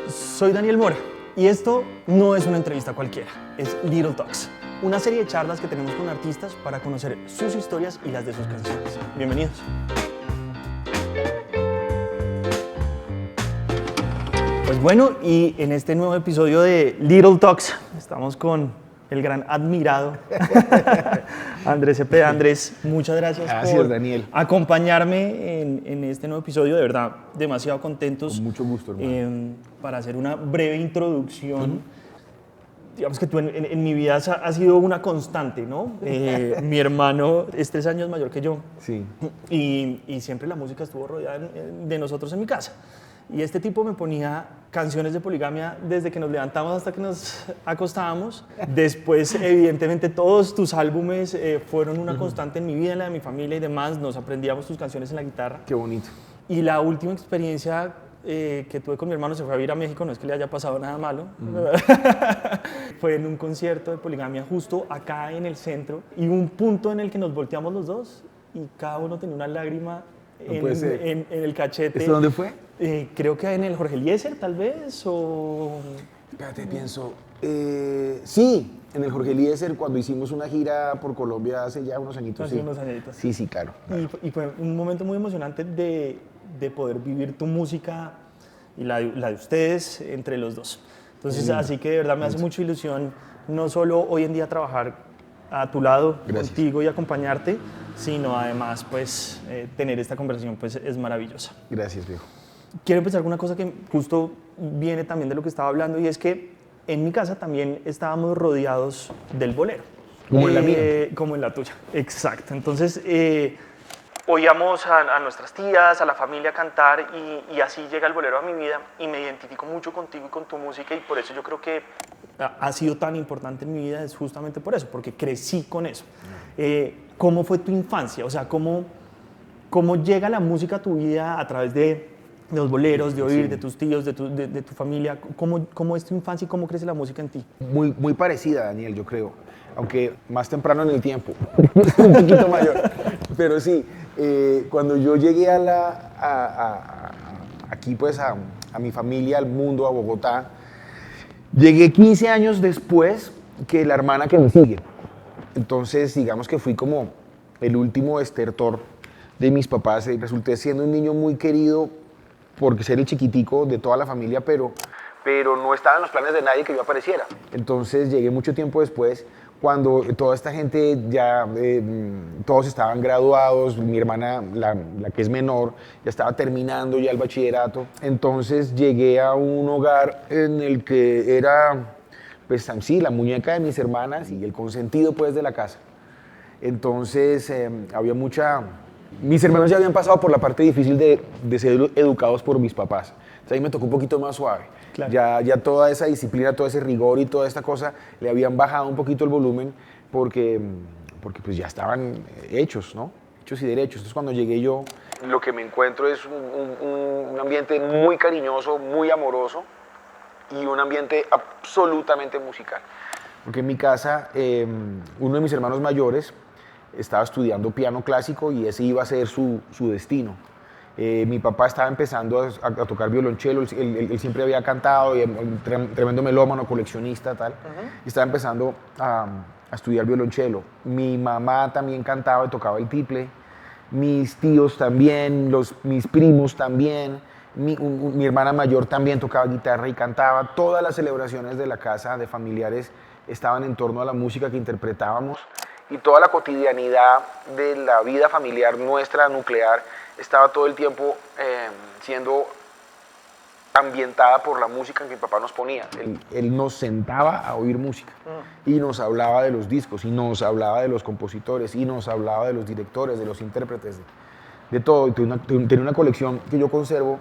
Soy Daniel Mora y esto no es una entrevista cualquiera, es Little Talks, una serie de charlas que tenemos con artistas para conocer sus historias y las de sus canciones. Bienvenidos. Pues bueno, y en este nuevo episodio de Little Talks estamos con el gran admirado Andrés Cepeda. Andrés, muchas gracias por Daniel. acompañarme en este nuevo episodio. De verdad, demasiado contentos. Con mucho gusto, hermano. Para hacer una breve introducción. Digamos que tú en mi vida has sido una constante, ¿no? Mi hermano es 3 años mayor que yo. Sí. Y siempre la música estuvo rodeada de nosotros en mi casa. Y este tipo me ponía canciones de Poligamia desde que nos levantamos hasta que nos acostábamos. Después, evidentemente, todos tus álbumes fueron una constante en mi vida, en la de mi familia y demás. Nos aprendíamos tus canciones en la guitarra. Qué bonito. Y la última experiencia que tuve con mi hermano, se fue a vivir a México, no es que le haya pasado nada malo, fue en un concierto de Poligamia justo acá en el centro. Y un punto en el que nos volteamos los dos y cada uno tenía una lágrima en el cachete. ¿Esto dónde fue? Creo que en el Jorge Eliezer, tal vez, o... Espérate, pienso. Sí, en el Jorge Eliezer, cuando hicimos una gira por Colombia hace ya unos añitos. Hace unos añitos. Sí, claro. Y fue un momento muy emocionante de poder vivir tu música y la de ustedes entre los dos. Entonces, así que de verdad me hace mucha ilusión no solo hoy en día trabajar a tu lado, Gracias. contigo y acompañarte, sino además pues tener esta conversación pues es maravillosa. Gracias, viejo. Quiero empezar con una cosa que justo viene también de lo que estaba hablando, y es que en mi casa también estábamos rodeados del bolero. Como en la mía. Como en la tuya, exacto. Entonces oíamos a nuestras tías, a la familia cantar, y así llega el bolero a mi vida y me identifico mucho contigo y con tu música, y por eso yo creo que ha sido tan importante en mi vida, es justamente por eso, porque crecí con eso. ¿Cómo fue tu infancia? O sea, ¿cómo llega la música a tu vida a través de los boleros, de oír, de tus tíos, de tu familia? ¿Cómo es tu infancia y cómo crece la música en ti? Muy parecida, Daniel, yo creo. Aunque más temprano en el tiempo. Un poquito mayor. Pero sí, cuando yo llegué aquí pues a mi familia, al mundo, a Bogotá, llegué 15 años después que la hermana que me sigue. Entonces, digamos que fui como el último estertor de mis papás. Resulté siendo un niño muy querido por ser el chiquitico de toda la familia, pero no estaba en los planes de nadie que yo apareciera. Entonces, llegué mucho tiempo después, cuando toda esta gente ya, todos estaban graduados, mi hermana, la que es menor, ya estaba terminando ya el bachillerato. Entonces llegué a un hogar en el que era, pues sí, la muñeca de mis hermanas y el consentido pues de la casa. Entonces había mucha... Mis hermanos ya habían pasado por la parte difícil de ser educados por mis papás. Entonces ahí me tocó un poquito más suave. Claro. Ya toda esa disciplina, todo ese rigor y toda esta cosa, le habían bajado un poquito el volumen porque pues ya estaban hechos, ¿no? Hechos y derechos. Entonces cuando llegué yo, lo que me encuentro es un ambiente muy cariñoso, muy amoroso y un ambiente absolutamente musical. Porque en mi casa, uno de mis hermanos mayores estaba estudiando piano clásico y ese iba a ser su destino. Mi papá estaba empezando a tocar violonchelo, él siempre había cantado, y tremendo melómano, coleccionista, tal, y estaba empezando a estudiar violonchelo. Mi mamá también cantaba y tocaba el tiple, mis tíos también, mis primos también, mi hermana mayor también tocaba guitarra y cantaba. Todas las celebraciones de la casa, de familiares, estaban en torno a la música que interpretábamos, y toda la cotidianidad de la vida familiar nuestra, nuclear, estaba todo el tiempo siendo ambientada por la música que mi papá nos ponía. Él nos sentaba a oír música y nos hablaba de los discos, y nos hablaba de los compositores, y nos hablaba de los directores, de los intérpretes, de todo. Tenía una colección que yo conservo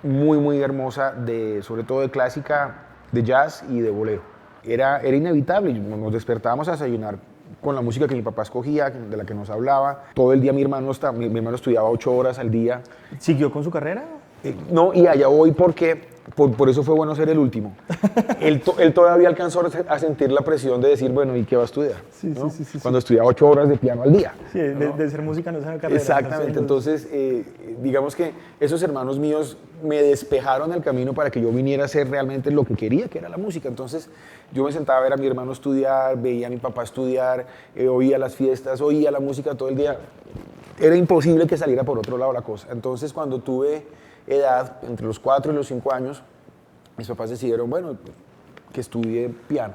muy hermosa, sobre todo de clásica, de jazz y de bolero. Era inevitable, nos despertábamos a desayunar con la música que mi papá escogía, de la que nos hablaba. Todo el día mi hermano estudiaba 8 horas al día. ¿Siguió con su carrera? No, y allá voy porque, por eso fue bueno ser el último. Él todavía alcanzó a sentir la presión de decir, bueno, ¿y qué va a estudiar? Sí, ¿no? sí. Cuando estudiaba 8 horas de piano al día. Sí, de ser música no es una carrera. Exactamente, entonces digamos que esos hermanos míos me despejaron el camino para que yo viniera a hacer realmente lo que quería, que era la música. Entonces yo me sentaba a ver a mi hermano estudiar, veía a mi papá estudiar, oía las fiestas, oía la música todo el día. Era imposible que saliera por otro lado la cosa. Entonces cuando tuve edad, entre los 4 y los 5 años, mis papás decidieron, bueno, que estudie piano.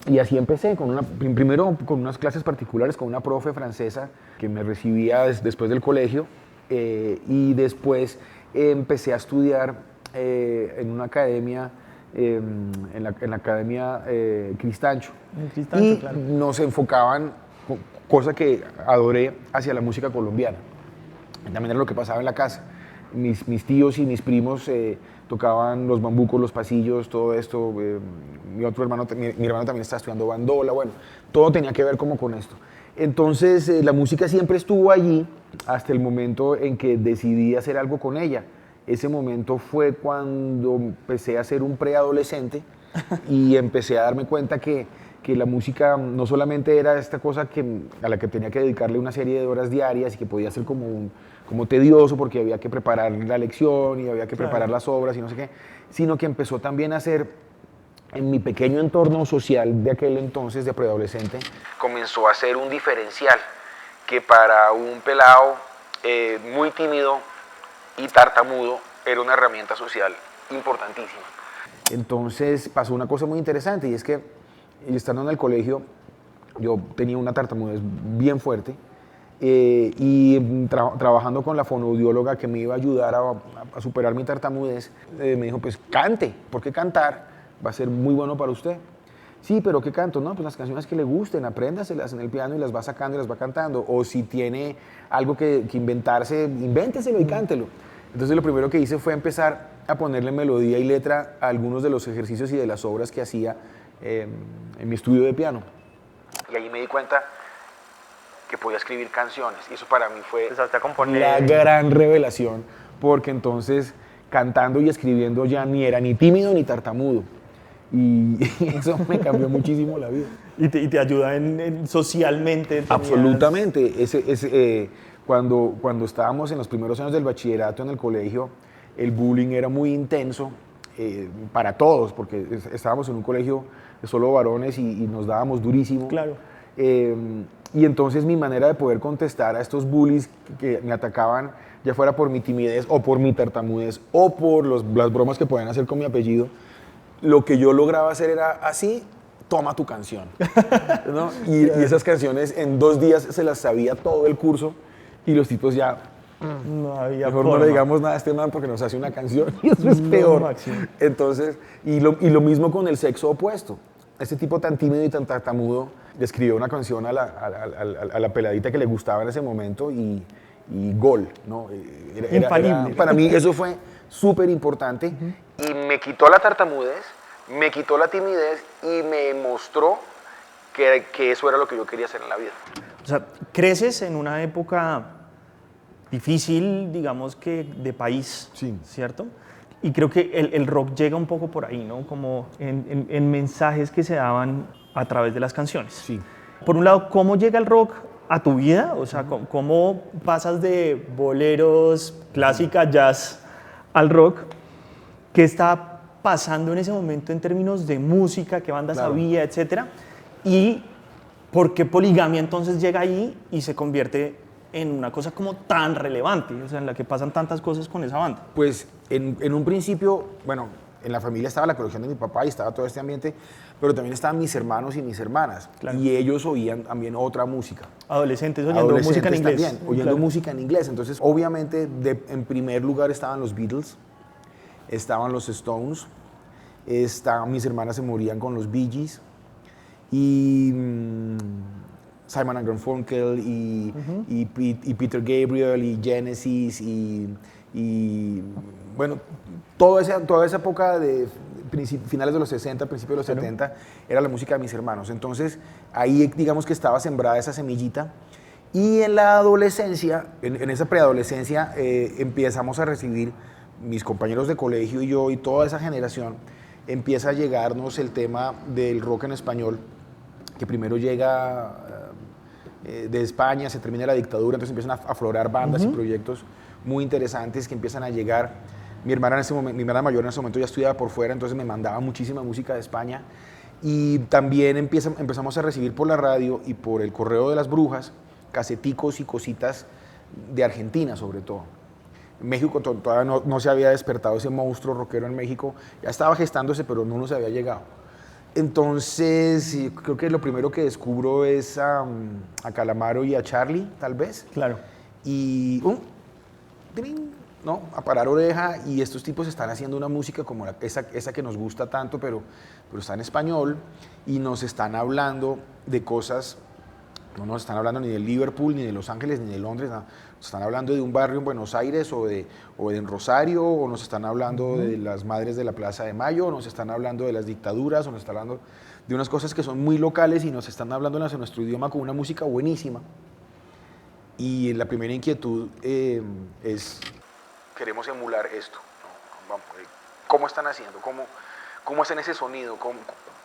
Y así empecé, primero con unas clases particulares con una profe francesa que me recibía después del colegio, y después empecé a estudiar en una academia, en la academia Cristancho. Y claro. nos enfocaban, cosa que adoré, hacia la música colombiana. También era lo que pasaba en la casa. Mis tíos y mis primos tocaban los bambucos, los pasillos, todo esto. Mi hermano también estaba estudiando bandola, bueno, todo tenía que ver como con esto. Entonces la música siempre estuvo allí hasta el momento en que decidí hacer algo con ella. Ese momento fue cuando empecé a ser un preadolescente y empecé a darme cuenta que la música no solamente era esta cosa a la que tenía que dedicarle una serie de horas diarias y que podía ser como tedioso porque había que preparar la lección y había que preparar las obras y no sé qué, sino que empezó también a ser, en mi pequeño entorno social de aquel entonces, de preadolescente, comenzó a ser un diferencial que para un pelado muy tímido y tartamudo era una herramienta social importantísima. Entonces pasó una cosa muy interesante y es que estando en el colegio yo tenía una tartamudez bien fuerte y trabajando con la fonoaudióloga que me iba a ayudar a superar mi tartamudez, me dijo, pues cante, porque cantar va a ser muy bueno para usted. Sí, pero ¿qué canto? No, pues las canciones que le gusten, apréndaselas en el piano y las va sacando y las va cantando. O si tiene algo que inventarse, invénteselo y cántelo. Entonces lo primero que hice fue empezar a ponerle melodía y letra a algunos de los ejercicios y de las obras que hacía en mi estudio de piano. Y ahí me di cuenta que podía escribir canciones y eso para mí fue Empezaste a componer. la gran revelación, porque entonces cantando y escribiendo ya ni era ni tímido ni tartamudo. Y eso me cambió muchísimo la vida. Y te ayuda socialmente. Absolutamente. Cuando estábamos en los primeros años del bachillerato en el colegio, el bullying era muy intenso para todos, porque estábamos en un colegio de solo varones y nos dábamos durísimo. Claro. Y entonces mi manera de poder contestar a estos bullies que me atacaban, ya fuera por mi timidez o por mi tartamudez o por las bromas que podían hacer con mi apellido, lo que yo lograba hacer era así, toma tu canción. ¿No? Y esas canciones en 2 días se las sabía todo el curso y los tipos ya, no había mejor forma. no le digamos nada a este man porque nos hace una canción y eso es peor. Máximo. Entonces, y lo mismo con el sexo opuesto. Este tipo tan tímido y tan tartamudo le escribió una canción a la peladita que le gustaba en ese momento y gol, ¿no? Infalible. Para mí eso fue súper importante y me quitó la tartamudez, me quitó la timidez y me mostró que eso era lo que yo quería hacer en la vida. O sea, creces en una época difícil, digamos que de país, Sí. ¿cierto? Y creo que el rock llega un poco por ahí, ¿no? Como en mensajes que se daban a través de las canciones. Sí. Por un lado, ¿cómo llega el rock a tu vida? O sea, ¿cómo pasas de boleros, clásica, jazz al rock? ¿Qué está pasando en ese momento en términos de música? ¿Qué bandas había, etcétera? Y ¿por qué Poligamia entonces llega ahí y se convierte en una cosa como tan relevante? O sea, en la que pasan tantas cosas con esa banda. Pues en un principio, bueno, en la familia estaba la colección de mi papá y estaba todo este ambiente, pero también estaban mis hermanos y mis hermanas. Claro. Y ellos oían también otra música. Adolescentes oyendo música en inglés. También, oyendo música en inglés. Entonces, obviamente, en primer lugar estaban los Beatles, estaban los Stones, mis hermanas se morían con los Bee Gees, y Simon and Garfunkel, y Peter Gabriel, y Genesis, y bueno, toda esa época de finales de los 60, principios de los 70, era la música de mis hermanos. Entonces, ahí digamos que estaba sembrada esa semillita. Y en la adolescencia, en esa preadolescencia, empezamos a recibir mis compañeros de colegio y yo y toda esa generación, empieza a llegarnos el tema del rock en español, que primero llega de España, se termina la dictadura, entonces empiezan a aflorar bandas y proyectos muy interesantes que empiezan a llegar. Mi hermana, mi hermana mayor en ese momento ya estudiaba por fuera, entonces me mandaba muchísima música de España. Y también empezamos a recibir por la radio y por el correo de las brujas caseticos y cositas de Argentina, sobre todo. En México todavía no se había despertado ese monstruo rockero en México, ya estaba gestándose, pero no nos había llegado. Entonces, creo que lo primero que descubro es a Calamaro y a Charlie, tal vez. Claro. Y ¿no? A parar oreja, y estos tipos están haciendo una música como esa que nos gusta tanto, pero está en español, y nos están hablando de cosas, no nos están hablando ni de Liverpool, ni de Los Ángeles, ni de Londres, no. Nos están hablando de un barrio en Buenos Aires o de en Rosario, o nos están hablando de las madres de la Plaza de Mayo, o nos están hablando de las dictaduras, o nos están hablando de unas cosas que son muy locales y nos están hablando en nuestro idioma con una música buenísima. Y la primera inquietud es, queremos emular esto, ¿no? ¿Cómo están haciendo? ¿Cómo hacen ese sonido?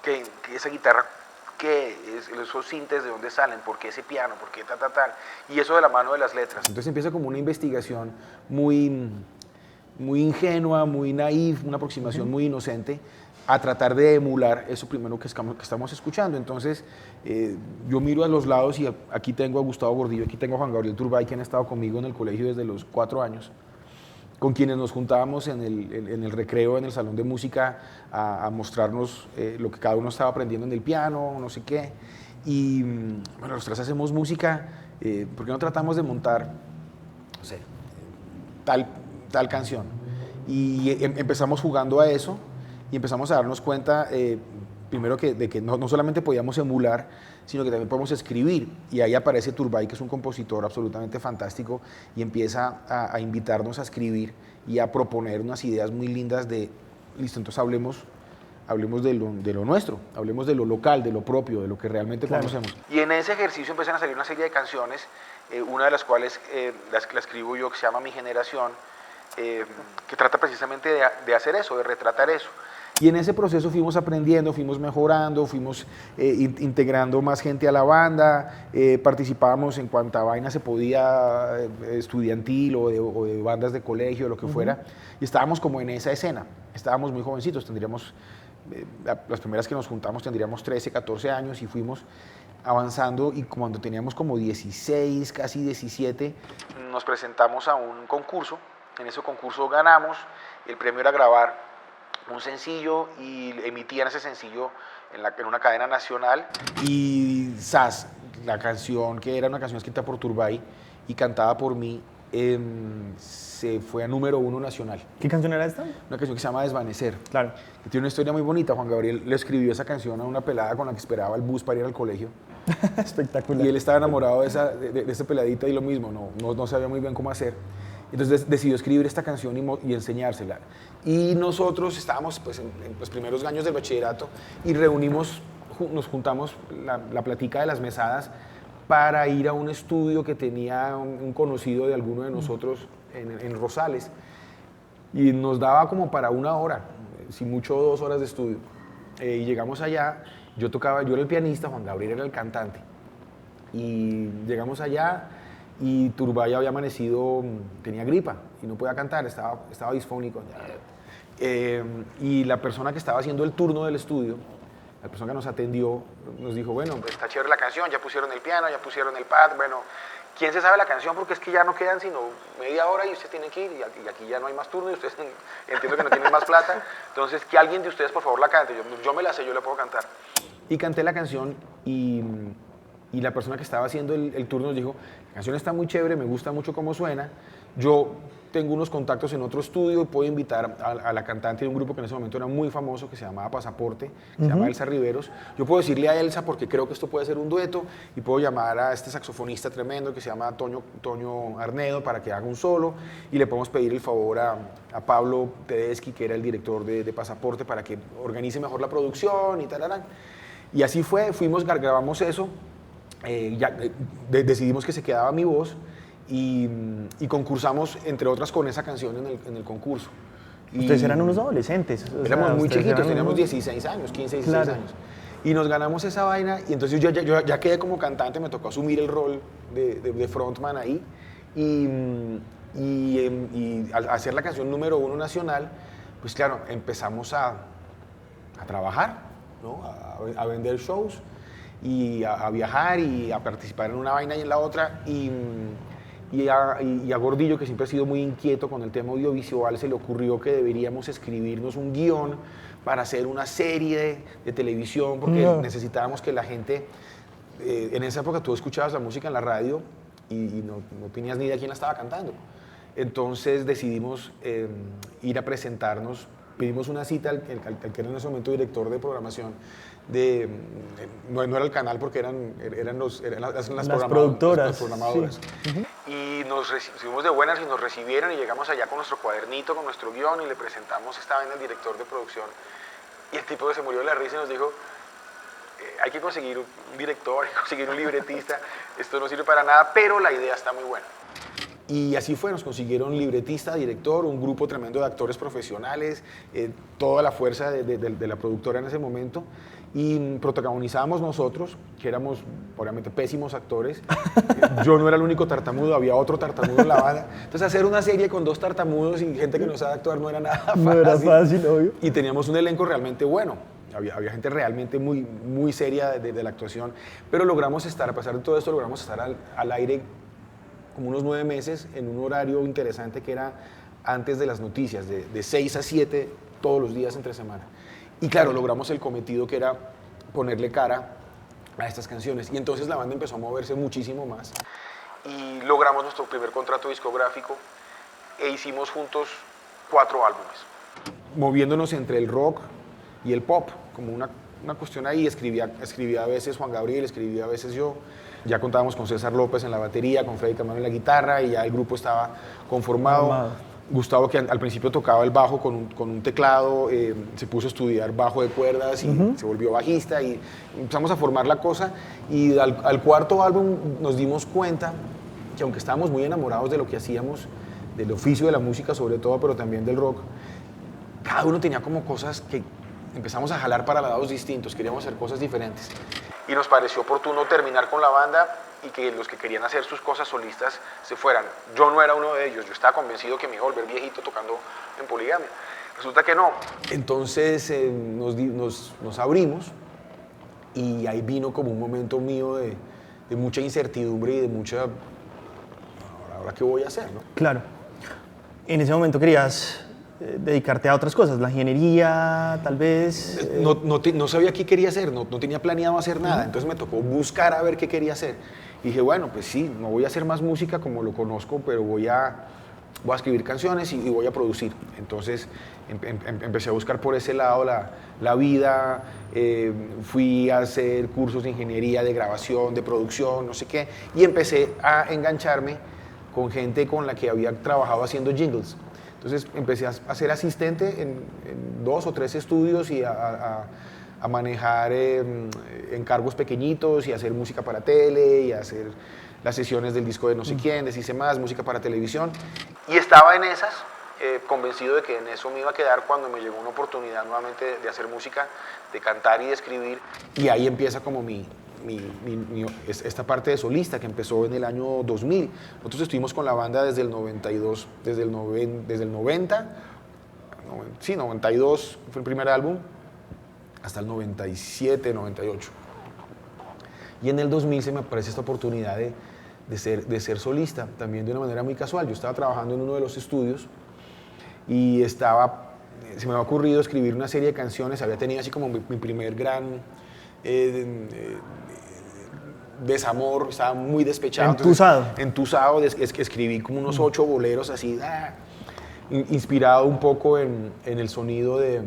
¿Qué esa guitarra? ¿Qué es? ¿Esos sintes de dónde salen? ¿Por qué ese piano? ¿Por qué tal? Y eso de la mano de las letras. Entonces empieza como una investigación muy ingenua, muy naif, una aproximación muy inocente a tratar de emular eso primero que estamos escuchando. Entonces yo miro a los lados y aquí tengo a Gustavo Gordillo, aquí tengo a Juan Gabriel Turbay, que han estado conmigo en el colegio desde los 4 años, con quienes nos juntábamos en el recreo, en el salón de música, a mostrarnos lo que cada uno estaba aprendiendo en el piano, no sé qué. Y bueno, los tres hacemos música, ¿por qué no tratamos de montar, no sé, tal canción? Y empezamos jugando a eso, y empezamos a darnos cuenta, primero de que no solamente podíamos emular, sino que también podemos escribir. Y ahí aparece Turbay, que es un compositor absolutamente fantástico, y empieza a invitarnos a escribir y a proponer unas ideas muy lindas de, listo, entonces hablemos de lo nuestro, hablemos de lo local, de lo propio, de lo que realmente conocemos. Y en ese ejercicio empiezan a salir una serie de canciones, una de las cuales la escribo yo, que se llama Mi Generación, que trata precisamente de hacer eso, de retratar eso. Y en ese proceso fuimos aprendiendo, fuimos mejorando, fuimos integrando más gente a la banda, participábamos en cuanta vaina se podía, estudiantil o de bandas de colegio, lo que fuera, y estábamos como en esa escena. Estábamos muy jovencitos, tendríamos, las primeras que nos juntamos tendríamos 13, 14 años, y fuimos avanzando, y cuando teníamos como 16, casi 17, nos presentamos a un concurso. En ese concurso ganamos, el premio era grabar un sencillo, y emitían ese sencillo en una cadena nacional, y ¡zas!, la canción, que era una canción escrita por Turbay y cantada por mí, se fue a número 1 nacional. ¿Qué canción era esta? Una canción que se llama Desvanecer. Claro. Que tiene una historia muy bonita. Juan Gabriel le escribió esa canción a una pelada con la que esperaba el bus para ir al colegio. Espectacular. Y él estaba enamorado de esa peladita, y lo mismo, no sabía muy bien cómo hacer. Entonces decidió escribir esta canción y enseñársela. Y nosotros estábamos pues, en los primeros años del bachillerato, y nos juntamos la platica de las mesadas para ir a un estudio que tenía un conocido de alguno de nosotros en Rosales. Y nos daba como para 1 hora, si mucho 2 horas de estudio. Y llegamos allá, yo era el pianista, Juan Gabriel era el cantante. Y llegamos allá, y Turbay había amanecido, tenía gripa y no podía cantar, estaba disfónico. Y la persona que estaba haciendo el turno del estudio, la persona que nos atendió, nos dijo, bueno, pues está chévere la canción, ya pusieron el piano, ya pusieron el pad, bueno, ¿quién se sabe la canción? Porque es que ya no quedan sino media hora y ustedes tienen que ir, y aquí ya no hay más turno, y ustedes entiendo que no tienen más plata, entonces que alguien de ustedes por favor la cante. Yo me la sé, yo la puedo cantar. Y canté la canción, y la persona que estaba haciendo el turno nos dijo, la canción está muy chévere, me gusta mucho cómo suena, yo tengo unos contactos en otro estudio y puedo invitar a la cantante de un grupo que en ese momento era muy famoso, que se llamaba Pasaporte, que se llama Elsa Riveros. Yo puedo decirle a Elsa, porque creo que esto puede ser un dueto, y puedo llamar a este saxofonista tremendo que se llama Toño Arnedo para que haga un solo, y le podemos pedir el favor a Pablo Tedeschi, que era el director de Pasaporte, para que organice mejor la producción y tal. Y así fue, grabamos eso, decidimos que se quedaba mi voz, y concursamos, entre otras, con esa canción en el concurso. Ustedes eran unos adolescentes. Éramos muy chiquitos, teníamos 16 años, 15, 16 años. Y nos ganamos esa vaina y entonces yo ya quedé como cantante, me tocó asumir el rol de frontman ahí. Y al hacer la canción número 1 nacional, pues claro, empezamos a trabajar, ¿no? A vender shows y a viajar y a participar en una vaina y en la otra. Y a Gordillo, que siempre ha sido muy inquieto con el tema audiovisual, se le ocurrió que deberíamos escribirnos un guión para hacer una serie de televisión, porque necesitábamos que la gente, en esa época tú escuchabas la música en la radio y no tenías ni idea quién la estaba cantando. Entonces decidimos ir a presentarnos, pedimos una cita al que era en ese momento director de programación, no era el canal porque eran las productoras. Las programadoras. Sí. Y nos recibimos de buenas y nos recibieron y llegamos allá con nuestro cuadernito, con nuestro guión y le presentamos esta vez al director de producción. Y el tipo se murió de la risa y nos dijo, hay que conseguir un director, hay que conseguir un libretista, esto no sirve para nada, pero la idea está muy buena. Y así fue, nos consiguieron libretista, director, un grupo tremendo de actores profesionales, toda la fuerza de la productora en ese momento, y protagonizábamos nosotros, que éramos obviamente pésimos actores. Yo no era el único tartamudo, había otro tartamudo en la banda. Entonces hacer una serie con 2 tartamudos y gente que no sabe actuar no era nada fácil. No era fácil, obvio. Y teníamos un elenco realmente bueno. Había gente realmente muy, muy seria de la actuación, pero logramos estar, a pesar de todo esto, logramos estar al aire como unos 9 meses en un horario interesante que era antes de las noticias, de 6 a 7 todos los días entre semana. Y claro, logramos el cometido que era ponerle cara a estas canciones. Y entonces la banda empezó a moverse muchísimo más. Y logramos nuestro primer contrato discográfico e hicimos juntos 4 álbumes. Moviéndonos entre el rock y el pop, como una cuestión ahí. Escribía a veces Juan Gabriel, escribía a veces yo. Ya contábamos con César López en la batería, con Freddy Camargo en la guitarra y ya el grupo estaba conformado. Gustavo, que al principio tocaba el bajo con un teclado, se puso a estudiar bajo de cuerdas y se volvió bajista y empezamos a formar la cosa. Y al cuarto álbum nos dimos cuenta que aunque estábamos muy enamorados de lo que hacíamos, del oficio de la música sobre todo, pero también del rock, cada uno tenía como cosas que empezamos a jalar para lados distintos, queríamos hacer cosas diferentes. Y nos pareció oportuno terminar con la banda y que los que querían hacer sus cosas solistas se fueran. Yo no era uno de ellos, yo estaba convencido que me iba a volver viejito tocando en Poligamia. Resulta que no. Entonces nos abrimos y ahí vino como un momento mío de mucha incertidumbre y de mucha... ¿Ahora qué voy a hacer, no? Claro. En ese momento querías dedicarte a otras cosas, la ingeniería, tal vez... No sabía qué quería hacer, no tenía planeado hacer nada, entonces me tocó buscar a ver qué quería hacer. Y dije, bueno, pues sí, no voy a hacer más música como lo conozco, pero voy a escribir canciones y voy a producir. Entonces empecé a buscar por ese lado la vida, fui a hacer cursos de ingeniería, de grabación, de producción, no sé qué, y empecé a engancharme con gente con la que había trabajado haciendo jingles. Entonces empecé a ser asistente en 2 o 3 estudios y a manejar encargos pequeñitos y hacer música para tele y hacer las sesiones del disco de no sé quién, de Hice Más, música para televisión. Y estaba en esas, convencido de que en eso me iba a quedar cuando me llegó una oportunidad nuevamente de hacer música, de cantar y de escribir. Y ahí empieza como esta parte de solista que empezó en el año 2000. Nosotros estuvimos con la banda desde el 92, desde el 90, sí, 92 fue el primer álbum, hasta el 97, 98. Y en el 2000 se me aparece esta oportunidad de ser solista, también de una manera muy casual. Yo estaba trabajando en uno de los estudios y se me había ocurrido escribir una serie de canciones, había tenido así como mi primer gran desamor, estaba muy despechado. Entusado, es que escribí como unos 8 boleros así, inspirado un poco en el sonido de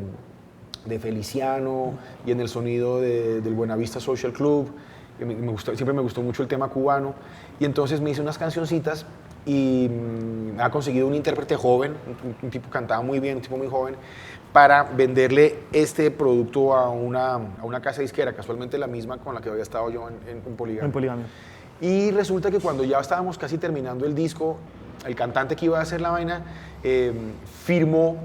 Feliciano y en el sonido del Buenavista Social Club. Siempre me gustó mucho el tema cubano. Y entonces me hice unas cancioncitas y me ha conseguido un intérprete joven, un tipo que cantaba muy bien, un tipo muy joven, para venderle este producto a una casa disquera, casualmente la misma con la que había estado yo en Poligamia. Y resulta que cuando ya estábamos casi terminando el disco, el cantante que iba a hacer la vaina firmó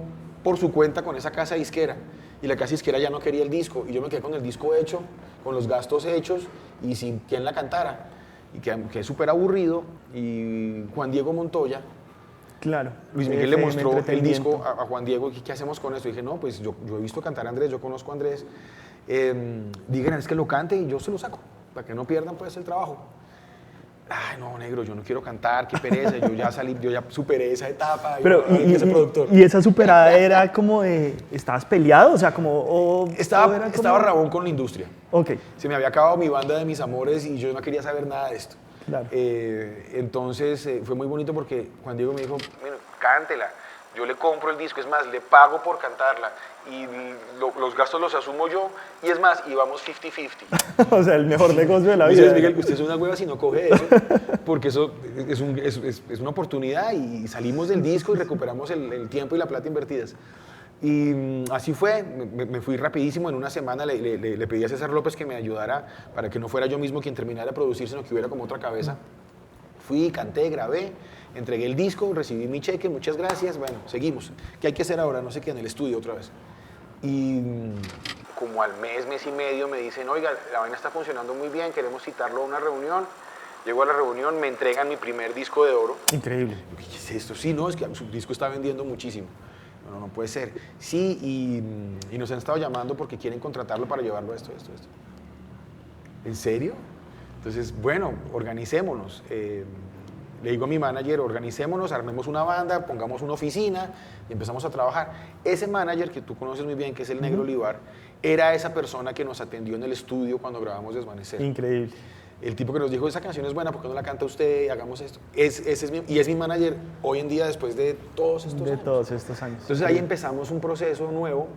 por su cuenta con esa casa disquera. Y la casa disquera ya no quería el disco. Y yo me quedé con el disco hecho, con los gastos hechos y sin quien la cantara. Y quedé súper aburrido. Y Juan Diego Montoya, Claro. Luis Miguel le mostró el disco a Juan Diego. ¿Qué hacemos con esto? Y dije, no, pues yo he visto cantar a Andrés, yo conozco a Andrés. Digan, es que lo cante y yo se lo saco, para que no pierdan pues el trabajo. Ay, no, negro, yo no quiero cantar, qué pereza, yo ya salí, yo ya superé esa etapa. Pero, y esa superada era como de, ¿estabas peleado? O sea, como... Estaba rabón con la industria. Ok. Se me había acabado mi banda de mis amores y yo no quería saber nada de esto. Claro. Entonces fue muy bonito porque Juan Diego me dijo, bueno, cántela, yo le compro el disco, es más, le pago por cantarla y los gastos los asumo yo y es más, íbamos 50-50. O sea, el mejor negocio de la vida. Dices, Miguel, usted es una hueva si no coge eso, porque eso es una oportunidad y salimos del disco y recuperamos el tiempo y la plata invertidas. Y así fue, me fui rapidísimo, en una semana le pedí a César López que me ayudara para que no fuera yo mismo quien terminara de producir, sino que hubiera como otra cabeza. Fui, canté, grabé, entregué el disco, recibí mi cheque, muchas gracias, bueno, seguimos. ¿Qué hay que hacer ahora? No sé qué, en el estudio otra vez. Y como al mes y medio me dicen, oiga, la vaina está funcionando muy bien, queremos citarlo a una reunión. Llego a la reunión, me entregan mi primer disco de oro. Increíble. ¿Qué es esto? Sí, no, es que su disco está vendiendo muchísimo. No puede ser. Sí, y nos han estado llamando porque quieren contratarlo para llevarlo a esto. ¿En serio? Entonces, bueno, organicémonos. Le digo a mi manager, organicémonos, armemos una banda, pongamos una oficina y empezamos a trabajar. Ese manager que tú conoces muy bien, que es el Negro Olivar, era esa persona que nos atendió en el estudio cuando grabamos Desvanecer. Increíble. El tipo que nos dijo, esa canción es buena, ¿por qué no la canta usted? Hagamos esto. Ese es mi manager hoy en día después de todos estos años. Entonces ahí empezamos un proceso nuevo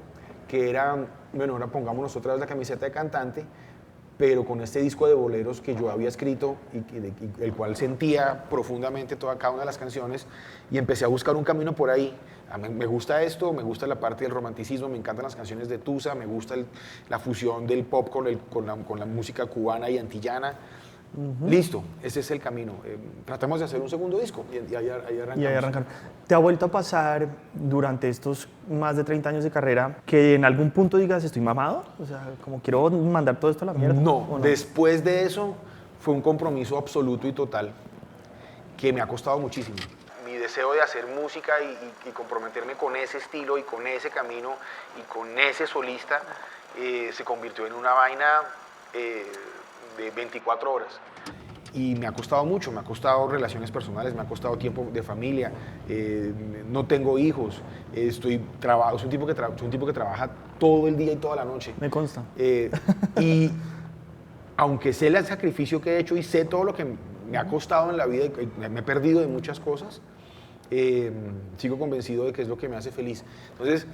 que era, bueno, ahora pongámonos otra vez la camiseta de cantante, pero con este disco de boleros que yo había escrito y el cual sentía profundamente cada una de las canciones y empecé a buscar un camino por ahí. Me gusta esto, me gusta la parte del romanticismo, me encantan las canciones de Tusa, me gusta la fusión del pop con la música cubana y antillana. Listo, ese es el camino. Tratamos de hacer un segundo disco y ahí arrancamos. ¿Te ha vuelto a pasar durante estos más de 30 años de carrera que en algún punto digas estoy mamado? O sea, como quiero mandar todo esto a la mierda. No, después de eso fue un compromiso absoluto y total que me ha costado muchísimo. Mi deseo de hacer música y comprometerme con ese estilo y con ese camino y con ese solista se convirtió en una vaina de 24 horas. Y me ha costado mucho, me ha costado relaciones personales, me ha costado tiempo de familia, no tengo hijos, soy un tipo que trabaja todo el día y toda la noche. Me consta. Y aunque sé el sacrificio que he hecho y sé todo lo que me ha costado en la vida, y me he perdido de muchas cosas, sigo convencido de que es lo que me hace feliz. Entonces,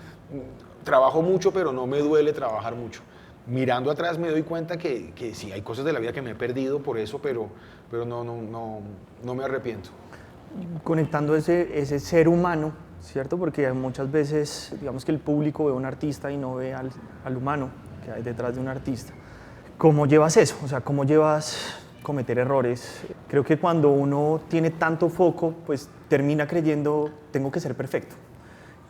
trabajo mucho, pero no me duele trabajar mucho. Mirando atrás me doy cuenta que sí, hay cosas de la vida que me he perdido por eso, pero no me arrepiento. Conectando ese ser humano, ¿cierto? Porque muchas veces, digamos que el público ve a un artista y no ve al humano que hay detrás de un artista. ¿Cómo llevas eso? O sea, ¿cómo llevas cometer errores? Creo que cuando uno tiene tanto foco, pues termina creyendo, tengo que ser perfecto.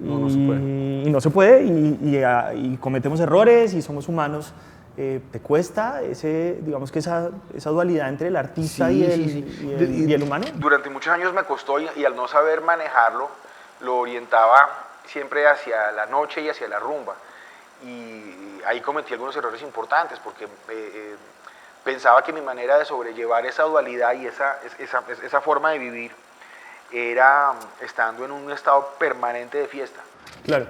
No se puede. Y no se puede, y cometemos errores y somos humanos. ¿Te cuesta digamos que esa dualidad entre el artista y el humano? Durante muchos años me costó y al no saber manejarlo, lo orientaba siempre hacia la noche y hacia la rumba. Y ahí cometí algunos errores importantes porque pensaba que mi manera de sobrellevar esa dualidad y esa forma de vivir era estando en un estado permanente de fiesta. Claro,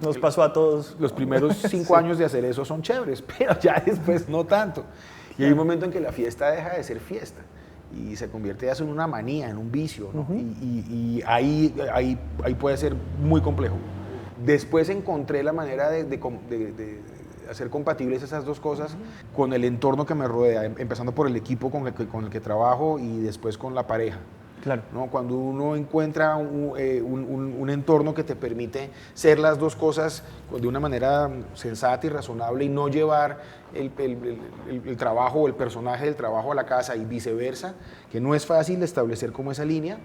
nos pasó a todos. Los primeros 5 años de hacer eso son chéveres, pero ya después no tanto. Y hay un momento en que la fiesta deja de ser fiesta y se convierte ya en una manía, en un vicio, ¿no? Y ahí puede ser muy complejo. Después encontré la manera de hacer compatibles esas dos cosas con el entorno que me rodea, empezando por el equipo con el que trabajo y después con la pareja. Claro. ¿no? Cuando uno encuentra un entorno que te permite ser las dos cosas de una manera sensata y razonable y no llevar el trabajo o el personaje del trabajo a la casa y viceversa, que no es fácil establecer como esa línea,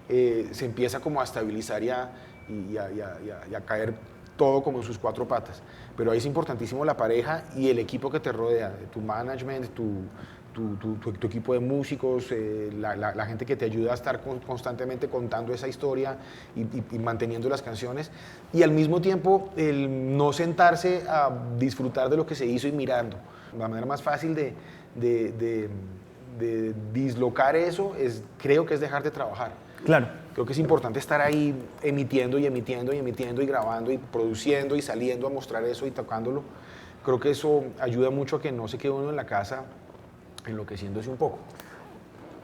se empieza como a estabilizar y a caer todo como en sus cuatro patas. Pero ahí es importantísimo la pareja y el equipo que te rodea, tu management, tu equipo de músicos, la gente que te ayuda a estar constantemente contando esa historia y manteniendo las canciones. Y al mismo tiempo, el no sentarse a disfrutar de lo que se hizo y mirando. La manera más fácil de dislocar eso creo que es dejar de trabajar. Claro. Creo que es importante estar ahí emitiendo y emitiendo y emitiendo y grabando y produciendo y saliendo a mostrar eso y tocándolo. Creo que eso ayuda mucho a que no se quede uno en la casa enloqueciéndose un poco.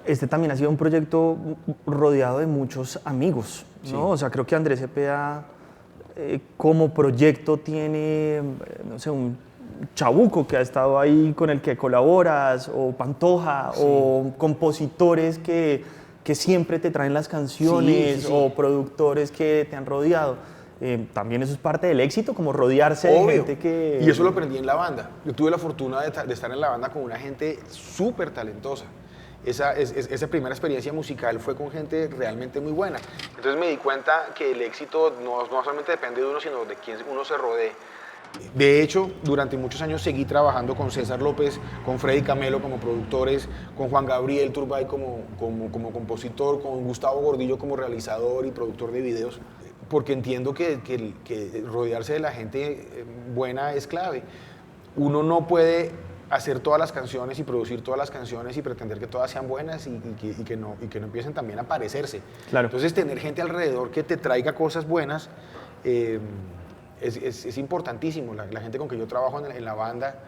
Este también ha sido un proyecto rodeado de muchos amigos, ¿no? Sí. O sea, creo que Andrés Cepeda como proyecto tiene, no sé, un Chabuco que ha estado ahí con el que colaboras, o Pantoja, sí. O compositores que siempre te traen las canciones, sí. O productores que te han rodeado. También eso es parte del éxito, como rodearse de gente que... Y eso lo aprendí en la banda. Yo tuve la fortuna de estar en la banda con una gente súper talentosa. Esa primera experiencia musical fue con gente realmente muy buena. Entonces me di cuenta que el éxito no solamente depende de uno, sino de quién uno se rodee. De hecho, durante muchos años seguí trabajando con César López, con Freddy Camelo como productores, con Juan Gabriel Turbay como compositor, con Gustavo Gordillo como realizador y productor de videos, porque entiendo que rodearse de la gente buena es clave. Uno no puede hacer todas las canciones y producir todas las canciones y pretender que todas sean buenas y que no empiecen también a parecerse. Claro. Entonces, tener gente alrededor que te traiga cosas buenas es importantísimo. La gente con que yo trabajo en la banda,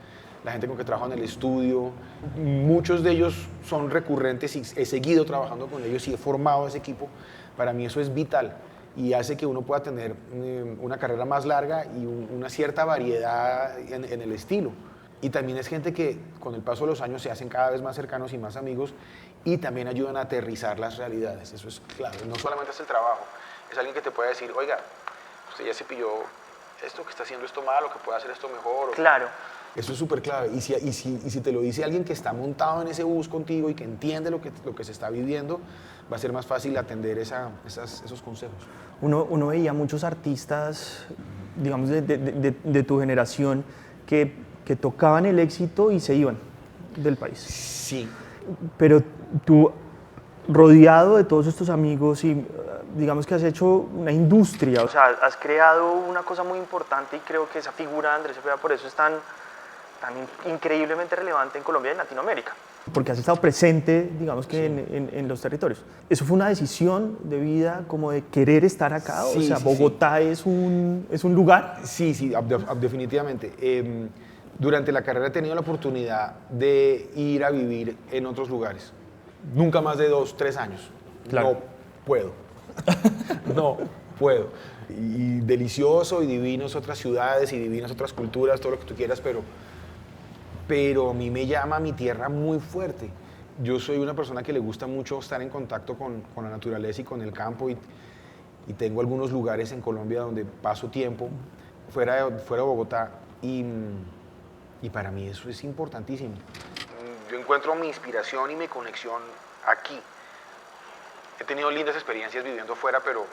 la gente con que trabajo en el estudio, muchos de ellos son recurrentes y he seguido trabajando con ellos y he formado ese equipo. Para mí eso es vital y hace que uno pueda tener una carrera más larga y una cierta variedad en el estilo. Y también es gente que con el paso de los años se hacen cada vez más cercanos y más amigos y también ayudan a aterrizar las realidades. Eso es clave. No solamente es el trabajo, es alguien que te puede decir, oiga, usted ya se pilló esto, que está haciendo esto mal o que puede hacer esto mejor. Claro. Eso es súper clave. Y si te lo dice alguien que está montado en ese bus contigo y que entiende lo que se está viviendo, va a ser más fácil atender esos consejos. Uno veía muchos artistas, digamos, de tu generación que tocaban el éxito y se iban del país. Sí. Pero tú, rodeado de todos estos amigos y digamos que has hecho una industria, o sea, has creado una cosa muy importante y creo que esa figura de Andrés Cepeda por eso es tan increíblemente relevante en Colombia y en Latinoamérica. Porque has estado presente, digamos que sí. en los territorios. ¿Eso fue una decisión de vida como de querer estar acá? Sí, o sea, sí, ¿Bogotá sí. es un lugar? Sí, definitivamente. Durante la carrera he tenido la oportunidad de ir a vivir en otros lugares. Nunca más de 2, 3 años. Claro. No puedo. No puedo. Y delicioso y divinos otras ciudades y divinas otras culturas, todo lo que tú quieras, pero a mí me llama mi tierra muy fuerte. Yo soy una persona que le gusta mucho estar en contacto con la naturaleza y con el campo y tengo algunos lugares en Colombia donde paso tiempo fuera de Bogotá y para mí eso es importantísimo. Yo encuentro mi inspiración y mi conexión aquí. He tenido lindas experiencias viviendo fuera, pero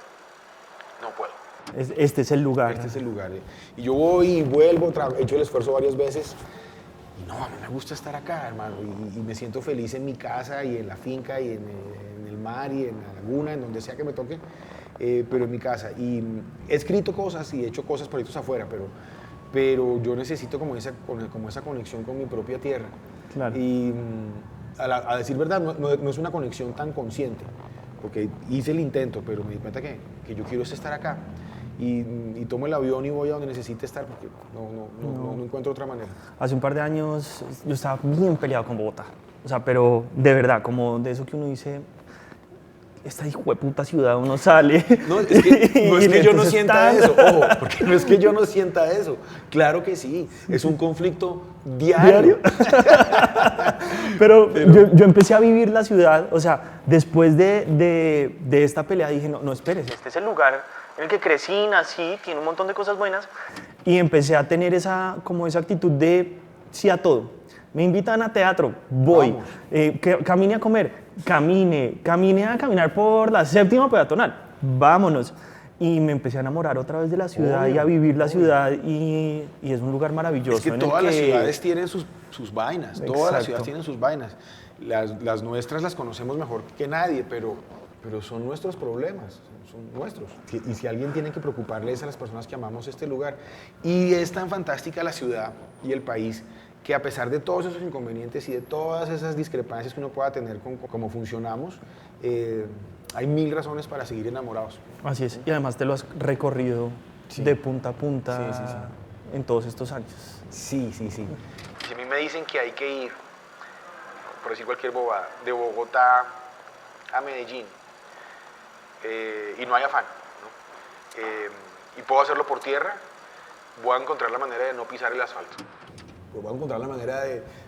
no puedo. Este es el lugar. Este es el lugar. Y yo voy y vuelvo, he hecho el esfuerzo varias veces. Y no, a mí me gusta estar acá, hermano. Y me siento feliz en mi casa y en la finca y en el mar y en la laguna, en donde sea que me toque, pero en mi casa. Y he escrito cosas y he hecho cosas, proyectos afuera, pero yo necesito como esa conexión con mi propia tierra. Claro. Y a decir verdad, no es una conexión tan consciente, porque hice el intento, pero me di cuenta que yo quiero estar acá. Y tomo el avión y voy a donde necesite estar, porque no encuentro otra manera. Hace un par de años yo estaba bien peleado con Bogotá, o sea, pero de verdad, como de eso que uno dice, esta hijueputa ciudad uno sale. No, es que, no es que yo no entonces sienta eso, ojo, porque no es que yo no sienta eso. Claro que sí, es un conflicto diario. Pero yo empecé a vivir la ciudad, o sea, después de esta pelea dije, no, espérese, este es el lugar en el que crecí, nací, tiene un montón de cosas buenas, y empecé a tener esa actitud de sí a todo. Me invitan a teatro, voy. Camine a comer, camine a caminar por la séptima peatonal, vámonos. Y me empecé a enamorar otra vez de la ciudad y a vivir la ciudad, y es un lugar maravilloso. Es que todas las ciudades tienen sus vainas, todas las ciudades tienen sus vainas. Las nuestras las conocemos mejor que nadie, pero son nuestros problemas, son nuestros. Y si alguien tiene que preocuparle es a las personas que amamos este lugar. Y es tan fantástica la ciudad y el país que a pesar de todos esos inconvenientes y de todas esas discrepancias que uno pueda tener con cómo funcionamos, hay mil razones para seguir enamorados. Así es, y además te lo has recorrido de punta a punta en todos estos años. Sí. Si a mí me dicen que hay que ir, por decir cualquier bobada, de Bogotá a Medellín, y no hay afán, ¿no? Y puedo hacerlo por tierra, voy a encontrar la manera de no pisar el asfalto. Voy a encontrar la manera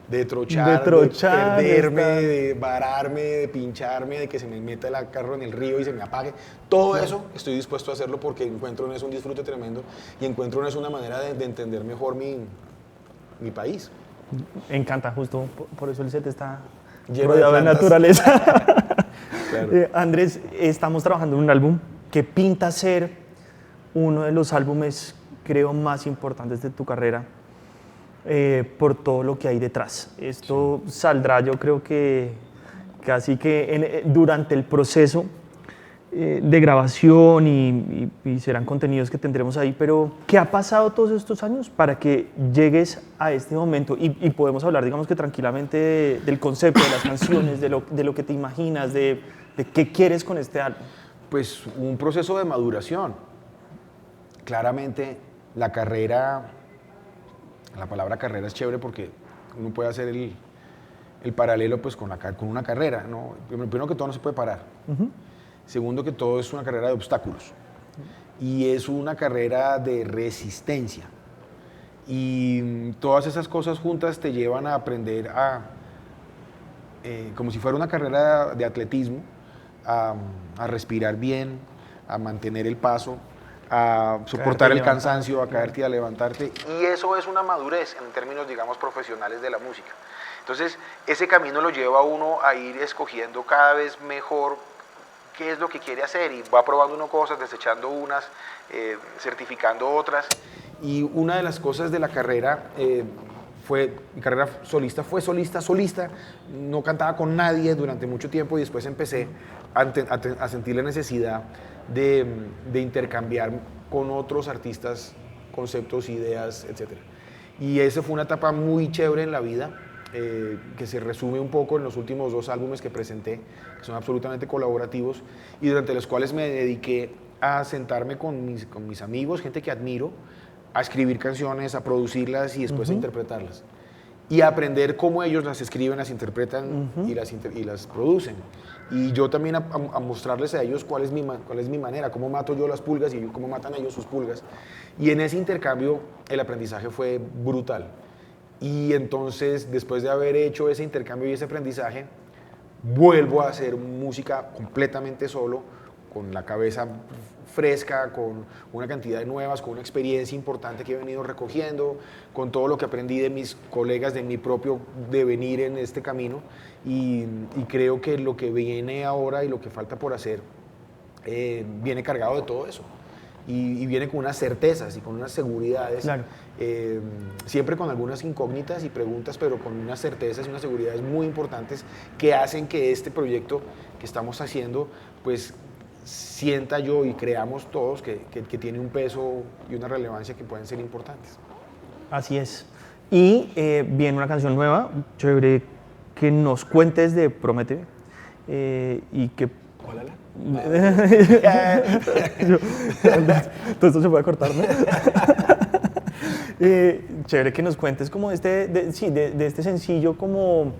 de trochar, de perderme, de vararme, de pincharme, de que se me meta el carro en el río y se me apague. Todo eso estoy dispuesto a hacerlo porque encuentro en eso un disfrute tremendo y encuentro en eso una manera de entender mejor mi país. Me encanta, justo por eso el set está lleno rodeado de naturaleza. Claro. Andrés, estamos trabajando en un álbum que pinta ser uno de los álbumes, creo, más importantes de tu carrera. Por todo lo que hay detrás. Esto saldrá, yo creo que casi que durante el proceso de grabación y serán contenidos que tendremos ahí, pero ¿qué ha pasado todos estos años para que llegues a este momento? Y podemos hablar, digamos que tranquilamente, del concepto, de las canciones, de lo que te imaginas, de qué quieres con este álbum. Pues un proceso de maduración. Claramente la carrera... La palabra carrera es chévere porque uno puede hacer el paralelo pues, con una carrera, ¿no? Primero que todo no se puede parar. Segundo que todo es una carrera de obstáculos. Y es una carrera de resistencia. Y todas esas cosas juntas te llevan a aprender como si fuera una carrera de atletismo, a respirar bien, a mantener el paso, a soportar el cansancio, a caerte y a levantarte. Y eso es una madurez en términos, digamos, profesionales de la música. Entonces, ese camino lo lleva a uno a ir escogiendo cada vez mejor qué es lo que quiere hacer y va probando uno cosas, desechando unas, certificando otras. Y una de las cosas de la carrera mi carrera solista fue solista, no cantaba con nadie durante mucho tiempo y después empecé a sentir la necesidad de intercambiar con otros artistas conceptos, ideas, etc. Y esa fue una etapa muy chévere en la vida, que se resume un poco en los últimos 2 álbumes que presenté, que son absolutamente colaborativos, y durante los cuales me dediqué a sentarme con mis amigos, gente que admiro, a escribir canciones, a producirlas y después a interpretarlas. Y a aprender cómo ellos las escriben, las interpretan y las producen. Y yo también a mostrarles a ellos cuál es mi manera, cómo mato yo las pulgas y cómo matan ellos sus pulgas. Y en ese intercambio el aprendizaje fue brutal. Y entonces, después de haber hecho ese intercambio y ese aprendizaje, vuelvo a hacer música completamente solo, con la cabeza fresca, con una cantidad de nuevas, con una experiencia importante que he venido recogiendo, con todo lo que aprendí de mis colegas, de mi propio devenir en este camino, y creo que lo que viene ahora y lo que falta por hacer viene cargado de todo eso. Y viene con unas certezas y con unas seguridades, claro. Siempre con algunas incógnitas y preguntas, pero con unas certezas y unas seguridades muy importantes que hacen que este proyecto que estamos haciendo, pues sienta yo y creamos todos que tiene un peso y una relevancia que pueden ser importantes. Así es. Y viene una canción nueva, chévere, que nos cuentes de Prométeme, y que... Hola. Todo esto se puede cortar, ¿no? Chévere que nos cuentes como de este sencillo, como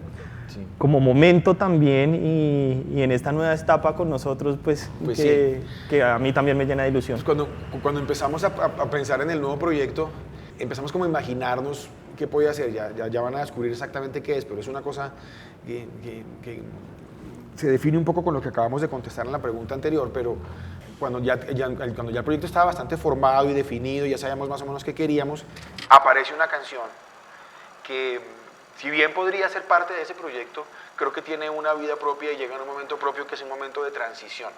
como momento también y en esta nueva etapa con nosotros, pues que a mí también me llena de ilusión. Pues cuando empezamos a pensar en el nuevo proyecto, empezamos como a imaginarnos qué podía hacer. Ya van a descubrir exactamente qué es, pero es una cosa que se define un poco con lo que acabamos de contestar en la pregunta anterior, pero cuando ya el proyecto estaba bastante formado y definido, ya sabíamos más o menos qué queríamos, aparece una canción que, si bien podría ser parte de ese proyecto, creo que tiene una vida propia y llega en un momento propio que es un momento de transición,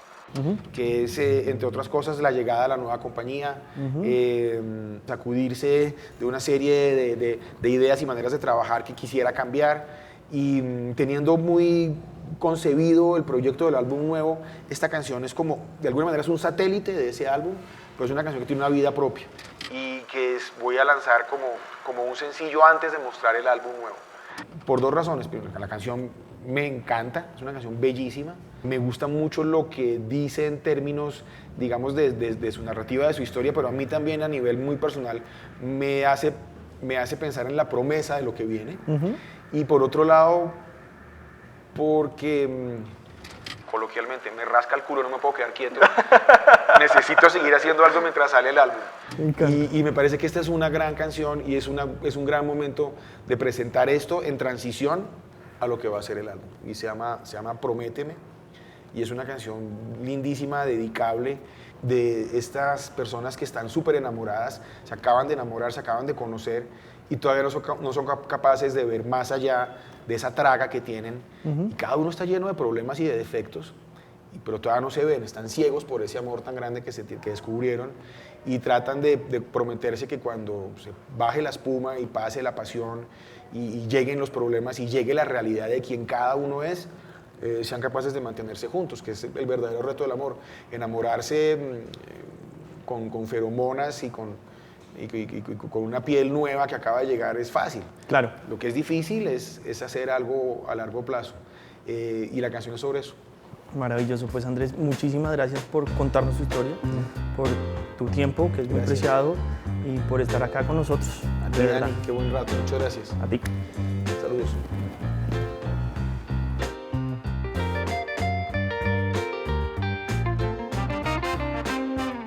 que es, entre otras cosas, la llegada a la nueva compañía, sacudirse de una serie de ideas y maneras de trabajar que quisiera cambiar y teniendo muy concebido el proyecto del álbum nuevo, esta canción es como, de alguna manera es un satélite de ese álbum, pero es una canción que tiene una vida propia y que voy a lanzar como un sencillo antes de mostrar el álbum nuevo. Por dos razones. Primero, la canción me encanta, es una canción bellísima, me gusta mucho lo que dice en términos, digamos, de su narrativa, de su historia, pero a mí también a nivel muy personal me hace pensar en la promesa de lo que viene. Y por otro lado, porque coloquialmente me rasca el culo, no me puedo quedar quieto, necesito seguir haciendo algo mientras sale el álbum. Y me parece que esta es una gran canción y es un gran momento de presentar esto en transición a lo que va a ser el álbum. Y se llama Prométeme, y es una canción lindísima, dedicable, de estas personas que están súper enamoradas, se acaban de enamorar, se acaban de conocer y todavía no son capaces de ver más allá de esa traga que tienen. Y cada uno está lleno de problemas y de defectos, pero todavía no se ven, están ciegos por ese amor tan grande que descubrieron y tratan de prometerse que cuando se baje la espuma y pase la pasión y lleguen los problemas y llegue la realidad de quien cada uno es, sean capaces de mantenerse juntos, que es el verdadero reto del amor. Enamorarse con feromonas y con una piel nueva que acaba de llegar es fácil. Claro. Lo que es difícil es hacer algo a largo plazo. Y la canción es sobre eso. Maravilloso. Pues Andrés, muchísimas gracias por contarnos tu historia, por tu tiempo, que es muy preciado, y por estar acá con nosotros. A ti, Dani, qué buen rato. Muchas gracias. A ti. Saludos.